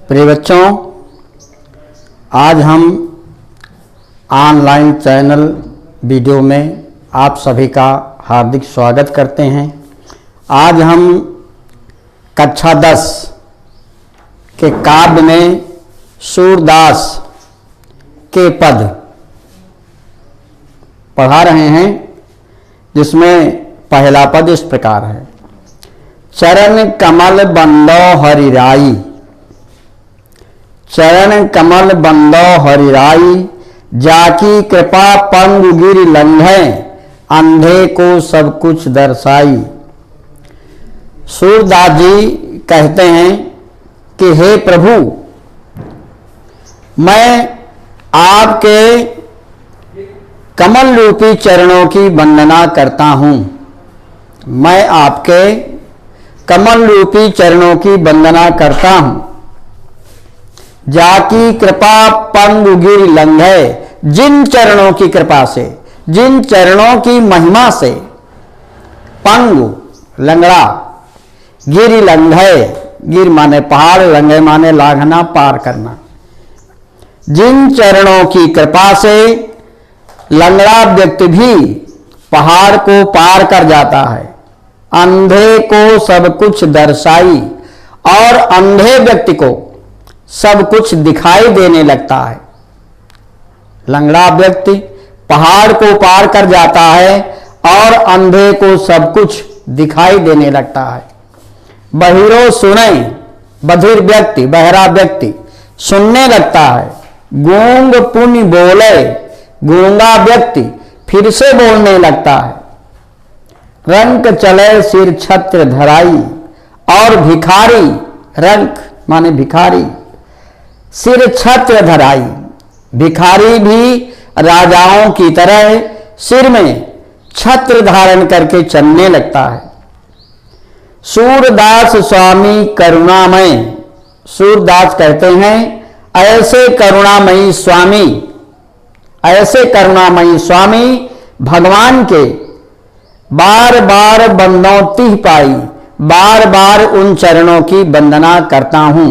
प्रिय बच्चों, आज हम ऑनलाइन चैनल वीडियो में आप सभी का हार्दिक स्वागत करते हैं। आज हम कक्षा 10 के काव्य में सूरदास के पद पढ़ा रहे हैं, जिसमें पहला पद इस प्रकार है। चरण कमल बंदो हरिराई, चरण कमल बंदो हरिराई, जाकी कृपा पंगु गिर लंघे, अंधे को सब कुछ दर्शाई। सूरदास जी कहते हैं कि हे प्रभु, मैं आपके कमल रूपी चरणों की वंदना करता हूं। मैं आपके कमल रूपी चरणों की वंदना करता हूं। जाकी कृपा पंगु गिर लंघे, जिन चरणों की कृपा से, जिन चरणों की महिमा से, पंगु लंगड़ा, गिर लंघे, गिर माने पहाड़, लंघे माने लांघना, पार करना। जिन चरणों की कृपा से लंगड़ा व्यक्ति भी पहाड़ को पार कर जाता है, अंधे को सब कुछ दर्शाई, और अंधे व्यक्ति को सब कुछ दिखाई देने लगता है। लंगड़ा व्यक्ति पहाड़ को पार कर जाता है और अंधे को सब कुछ दिखाई देने लगता है। बहिरो सुने, बधिर व्यक्ति, बहरा व्यक्ति सुनने लगता है। गूंग पुनि बोले, गूंगा व्यक्ति फिर से बोलने लगता है। रंक चले सिर छत्र धराई, और भिखारी, रंक माने भिखारी, सिर छत्र धराई, भिखारी भी राजाओं की तरह सिर में छत्र धारण करके चलने लगता है। सूरदास स्वामी करुणामय, सूरदास कहते हैं ऐसे करुणामयी स्वामी, ऐसे करुणामयी स्वामी भगवान के बार बार बंदों तिह पाई, बार बार उन चरणों की वंदना करता हूं।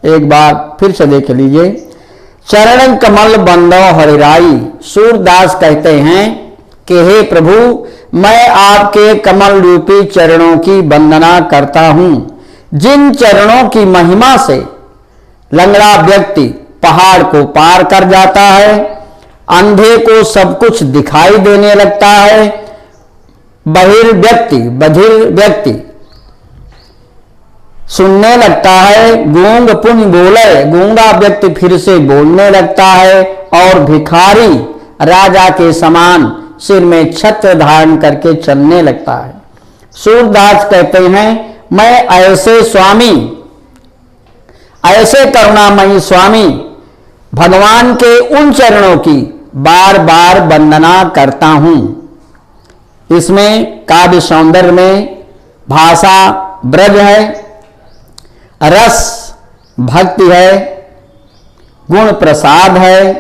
एक बार फिर से देख लीजिए। चरण कमल बंदो हरिराई, सूरदास कहते हैं कि हे प्रभु, मैं आपके कमल रूपी चरणों की वंदना करता हूं। जिन चरणों की महिमा से लंगड़ा व्यक्ति पहाड़ को पार कर जाता है, अंधे को सब कुछ दिखाई देने लगता है, बधिर व्यक्ति सुनने लगता है, गूंग पुनि बोले, गूंगा व्यक्ति फिर से बोलने लगता है, और भिखारी राजा के समान सिर में छत्र धारण करके चलने लगता है। सूरदास कहते हैं मैं ऐसे स्वामी, ऐसे करुणामयी स्वामी भगवान के उन चरणों की बार बार वंदना करता हूं। इसमें काव्य सौंदर्य में भाषा ब्रज है, रस भक्ति है, गुण प्रसाद है,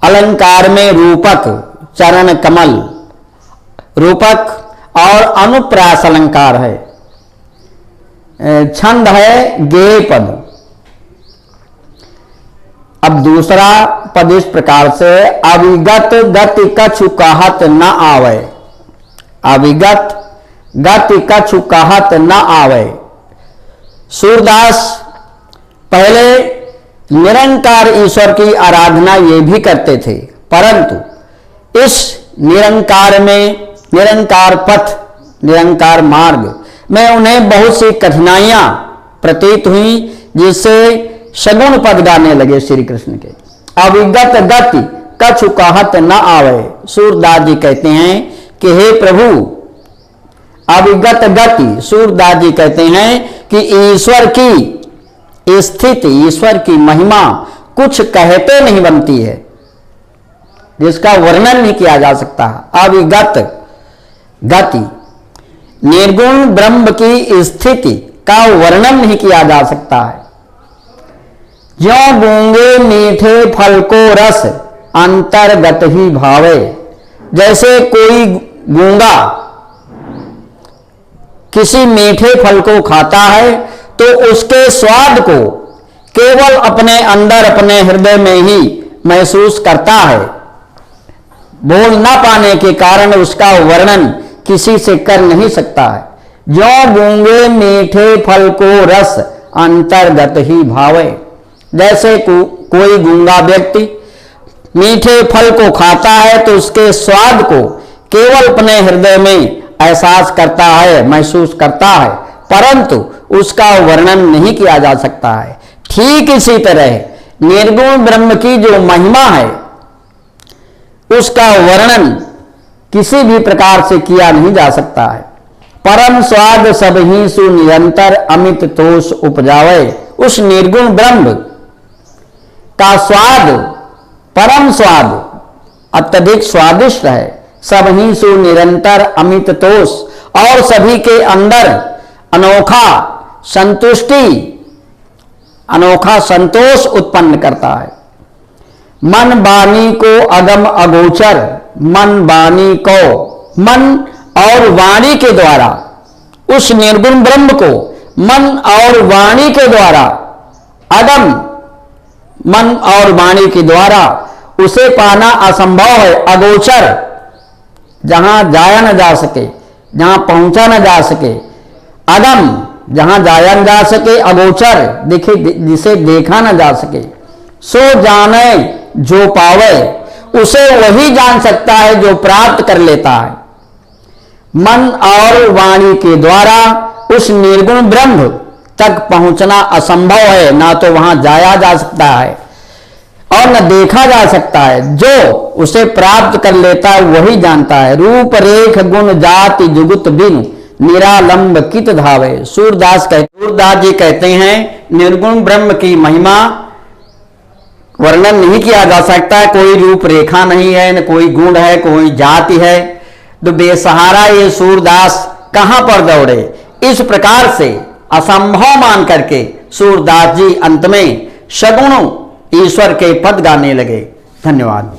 अलंकार में रूपक चरण कमल रूपक और अनुप्रास अलंकार है, छंद है गेय पद। अब दूसरा पद इस प्रकार से, अविगत गति कछु कहत न आवे, अविगत गति कछु कहत न आवे। सूरदास पहले निरंकार ईश्वर की आराधना ये भी करते थे, परंतु इस निरंकार में, निरंकार पथ, निरंकार मार्ग में उन्हें बहुत सी कठिनाइयां प्रतीत हुई, जिससे सगुण पद गाने लगे श्री कृष्ण के। अविगत गति कछु कहत न आवे। सूरदास जी कहते हैं कि हे प्रभु, अविगत गति, सूरदास जी कहते हैं कि ईश्वर की स्थिति, ईश्वर की महिमा कुछ कहते नहीं बनती है, जिसका वर्णन नहीं किया जा सकता। अविगत गति, निर्गुण ब्रह्म की स्थिति का वर्णन नहीं किया जा सकता है। ज्यों गूंगे मीठे फल को रस अंतर्गत ही भावे, जैसे कोई गूंगा किसी मीठे फल को खाता है तो उसके स्वाद को केवल अपने अंदर, अपने हृदय में ही महसूस करता है। बोल ना पाने के कारण उसका वर्णन किसी से कर नहीं सकता है। ज्यों गूंगे मीठे फल को रस अंतर्गत ही भावे। जैसे कोई गूंगा व्यक्ति मीठे फल को खाता है तो उसके स्वाद को केवल अपने हृदय में एहसास करता है, महसूस करता है, परंतु उसका वर्णन नहीं किया जा सकता है। ठीक इसी तरह निर्गुण ब्रह्म की जो महिमा है उसका वर्णन किसी भी प्रकार से किया नहीं जा सकता है। परम स्वाद सब ही सु निरंतर अमित तोष उपजावे। उस निर्गुण ब्रह्म का स्वाद, परम स्वाद, अत्यधिक स्वादिष्ट है। सब ही सु निरंतर अमित तोष, और सभी के अंदर अनोखा संतुष्टि, अनोखा संतोष उत्पन्न करता है। मन वाणी को अगम अगोचर, मन वाणी को, मन और वाणी के द्वारा उस निर्गुण ब्रह्म को मन और वाणी के द्वारा, अगम मन और वाणी के द्वारा उसे पाना असंभव है। अगोचर, जहां जाया न जा सके, जहां पहुंचा न जा सके। अगम, जहां जाया न जा सके। अगोचर, देखे जिसे देखा न जा सके। सो जाने जो पावे, उसे वही जान सकता है जो प्राप्त कर लेता है। मन और वाणी के द्वारा उस निर्गुण ब्रह्म तक पहुंचना असंभव है। ना तो वहां जाया जा सकता है और न देखा जा सकता है। जो उसे प्राप्त कर लेता है वही जानता है। रूप रेख गुण जाति जुगुत बिन निरालंब कित धावे। सूरदास जी कहते हैं निर्गुण ब्रह्म की महिमा वर्णन नहीं किया जा सकता है। कोई रूप रेखा नहीं है, न कोई गुण है, कोई जाति है। तो बेसहारा ये सूरदास कहां पर दौड़े। इस प्रकार से असंभव मान करके सूरदास जी अंत में सगुण ईश्वर के पद गाने लगे। धन्यवाद।